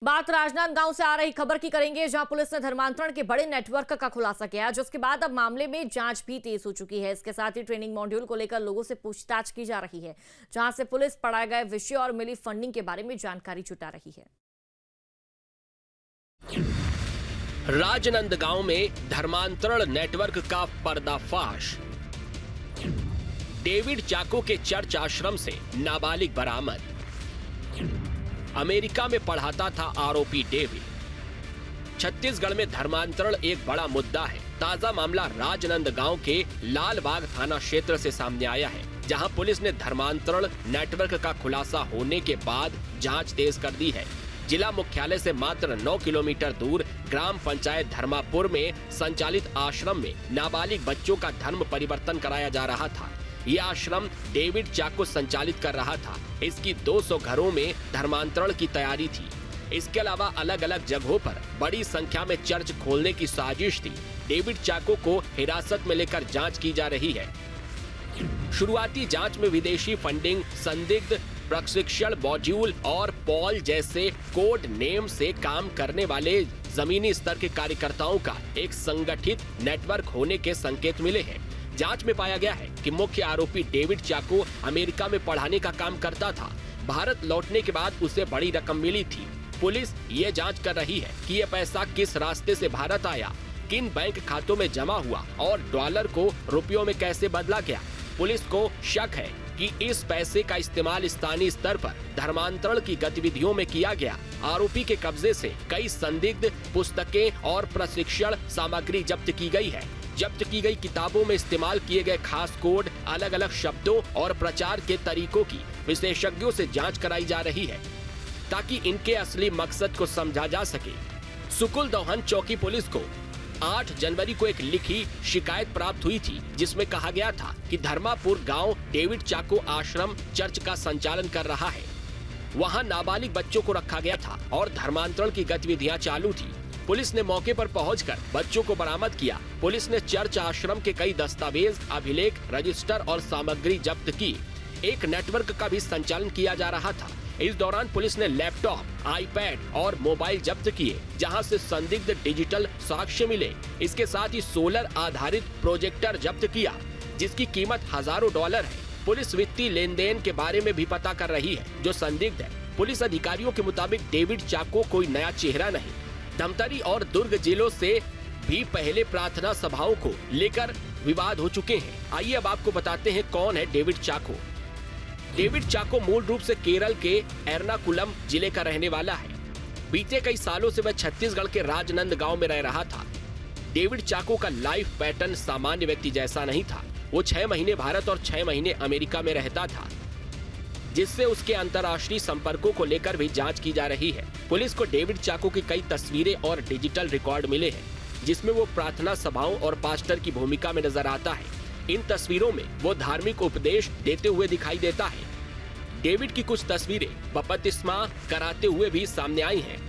बात राजनांदगांव से आ रही खबर की करेंगे, जहां पुलिस ने धर्मांतरण के बड़े नेटवर्क का खुलासा किया, जिसके बाद अब मामले में जांच भी तेज हो चुकी है। इसके साथ ही ट्रेनिंग मॉड्यूल को लेकर लोगों से पूछताछ की जा रही है, जहां से पुलिस पढ़ाए गए विषय और मिली फंडिंग के बारे में जानकारी जुटा रही है। राजनांदगांव में धर्मांतरण नेटवर्क का पर्दाफाश। डेविड चाको के चर्च आश्रम से नाबालिग बरामद। अमेरिका में पढ़ाता था आरोपी डेविड। छत्तीसगढ़ में धर्मांतरण एक बड़ा मुद्दा है। ताजा मामला राजनांदगांव के लालबाग थाना क्षेत्र से सामने आया है, जहां पुलिस ने धर्मांतरण नेटवर्क का खुलासा होने के बाद जांच तेज कर दी है। जिला मुख्यालय से मात्र 9 किलोमीटर दूर ग्राम पंचायत धर्मापुर में संचालित आश्रम में नाबालिग बच्चों का धर्म परिवर्तन कराया जा रहा था। यह आश्रम डेविड चाको संचालित कर रहा था। इसकी 200 घरों में धर्मांतरण की तैयारी थी। इसके अलावा अलग अलग जगहों पर बड़ी संख्या में चर्च खोलने की साजिश थी। डेविड चाको को हिरासत में लेकर जांच की जा रही है। शुरुआती जांच में विदेशी फंडिंग, संदिग्ध प्रशिक्षण मॉड्यूल और पॉल जैसे कोड नेम से काम करने वाले जमीनी स्तर के कार्यकर्ताओं का एक संगठित नेटवर्क होने के संकेत मिले हैं। जांच में पाया गया है कि मुख्य आरोपी डेविड चाको अमेरिका में पढ़ाने का काम करता था। भारत लौटने के बाद उसे बड़ी रकम मिली थी। पुलिस ये जांच कर रही है कि ये पैसा किस रास्ते से भारत आया, किन बैंक खातों में जमा हुआ और डॉलर को रुपयों में कैसे बदला गया। पुलिस को शक है कि इस पैसे का इस्तेमाल स्थानीय स्तर पर धर्मांतरण की गतिविधियों में किया गया। आरोपी के कब्जे से कई संदिग्ध पुस्तकें और प्रशिक्षण सामग्री जब्त की गई है। जब्त की गई किताबों में इस्तेमाल किए गए खास कोड, अलग अलग शब्दों और प्रचार के तरीकों की विशेषज्ञों से जांच कराई जा रही है, ताकि इनके असली मकसद को समझा जा सके। सुकुल दौहन चौकी पुलिस को 8 जनवरी को एक लिखी शिकायत प्राप्त हुई थी, जिसमें कहा गया था कि धर्मापुर गांव डेविड चाको आश्रम चर्च का संचालन कर रहा है। वहां नाबालिग बच्चों को रखा गया था और धर्मांतरण की गतिविधियां चालू थी। पुलिस ने मौके पर पहुंचकर बच्चों को बरामद किया। पुलिस ने चर्च आश्रम के कई दस्तावेज, अभिलेख, रजिस्टर और सामग्री जब्त की। एक नेटवर्क का भी संचालन किया जा रहा था। इस दौरान पुलिस ने लैपटॉप, आईपैड और मोबाइल जब्त किए, जहां से संदिग्ध डिजिटल साक्ष्य मिले। इसके साथ ही सोलर आधारित प्रोजेक्टर जब्त किया, जिसकी कीमत हजारों डॉलर है। पुलिस वित्तीय लेन देन के बारे में भी पता कर रही है, जो संदिग्ध है। पुलिस अधिकारियों के मुताबिक डेविड चाको कोई नया चेहरा नहीं। धमतरी और दुर्ग जिलों से भी पहले प्रार्थना सभाओं को लेकर विवाद हो चुके हैं। आइए अब आपको बताते हैं कौन है डेविड चाको। डेविड चाको मूल रूप से केरल के एर्नाकुलम जिले का रहने वाला है। बीते कई सालों से वह छत्तीसगढ़ के राजनांदगांव में रह रहा था। डेविड चाको का लाइफ पैटर्न सामान्य व्यक्ति जैसा नहीं था। वो 6 महीने भारत और 6 महीने अमेरिका में रहता था, जिससे उसके अंतर्राष्ट्रीय संपर्कों को लेकर भी जांच की जा रही है। पुलिस को डेविड चाको की कई तस्वीरें और डिजिटल रिकॉर्ड मिले हैं, जिसमें वो प्रार्थना सभाओं और पास्टर की भूमिका में नजर आता है। इन तस्वीरों में वो धार्मिक उपदेश देते हुए दिखाई देता है। डेविड की कुछ तस्वीरें बपतिस्मा कराते हुए भी सामने आई हैं।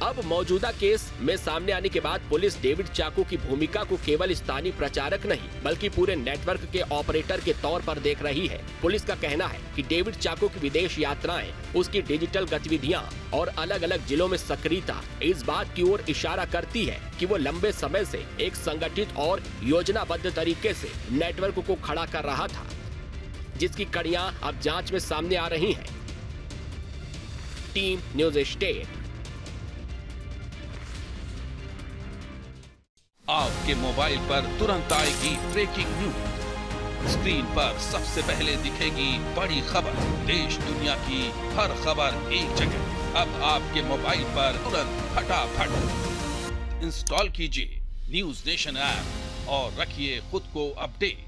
अब मौजूदा केस में सामने आने के बाद पुलिस डेविड चाको की भूमिका को केवल स्थानीय प्रचारक नहीं, बल्कि पूरे नेटवर्क के ऑपरेटर के तौर पर देख रही है। पुलिस का कहना है कि डेविड चाको की विदेश यात्राएं, उसकी डिजिटल गतिविधियां और अलग अलग जिलों में सक्रियता इस बात की ओर इशारा करती है कि वो लंबे समय से एक संगठित और योजनाबद्ध तरीके से नेटवर्क को खड़ा कर रहा था, जिसकी कड़ियां अब जांच में सामने आ रही हैं। Team news state. आपके मोबाइल पर तुरंत आएगी ब्रेकिंग न्यूज। स्क्रीन पर सबसे पहले दिखेगी बड़ी खबर। देश दुनिया की हर खबर एक जगह। अब आपके मोबाइल पर तुरंत फटाफट इंस्टॉल कीजिए न्यूज नेशन ऐप और रखिए खुद को अपडेट।